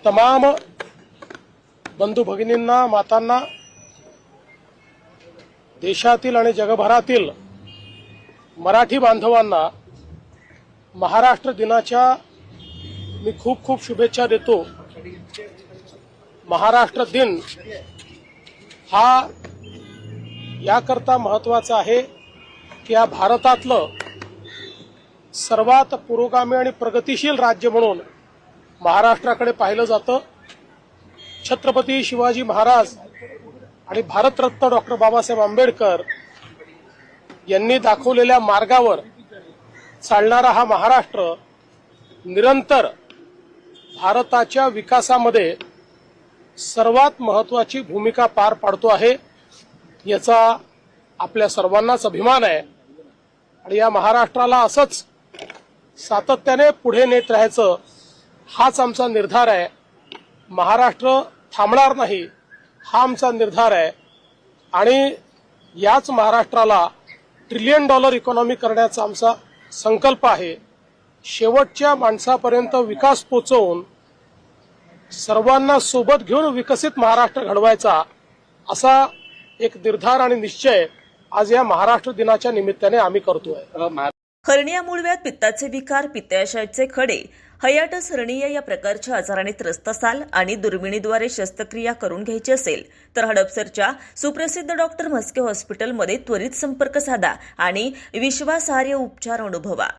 तमाम बंधू भगिनींना, मातांना, देशातील आणि जगभरातील मराठी बांधवांना महाराष्ट्र दिनाच्या मी खूप खूप शुभेच्छा देतो। महाराष्ट्र दिन हा याकरता महत्त्वाचा आहे की या भारतातलं सर्वात पुरोगामी आणि प्रगतिशील राज्य म्हणून महाराष्ट्राकडे पाहिलं जातं। छत्रपती शिवाजी महाराज आणि भारतरत्न डॉक्टर बाबासाहेब आंबेडकर यांनी दाखवलेल्या मार्गावर चालणारा हा महाराष्ट्र निरंतर भारताच्या विकासामध्ये सर्वात महत्त्वाची भूमिका पार पाडतो आहे, याचा आपल्या सर्वांनाच अभिमान आहे। आणि या महाराष्ट्राला असंच सातत्याने पुढे नेत राहायचं हाच आमचा निर्धार आहे। महाराष्ट्र थांबणार नाही हा आमचा निर्धार आहे आणि याच महाराष्ट्राला $1 ट्रिलियन इकॉनॉमी करण्याचा आमचा संकल्प आहे। शेवटच्या माणसापर्यंत विकास पोहोचवून सर्वांना सोबत घेऊन विकसित महाराष्ट्र घडवायचा असा एक निर्धार आणि निश्चय आज या महाराष्ट्र दिनाच्या निमित्ताने आम्ही करतोय। हर्निया मूळव्याध, पित्ताचे विकार, पित्ताशयाचे खडे, हायटिस हर्निया या प्रकारच्या आजाराने त्रस्त असाल आणि दुर्बिणीद्वारे शस्त्रक्रिया करून घ्यायची असेल तर हडपसरच्या सुप्रसिद्ध डॉक्टर म्हस्के हॉस्पिटलमध्ये त्वरित संपर्क साधा आणि विश्वासार्ह उपचार अनुभवा।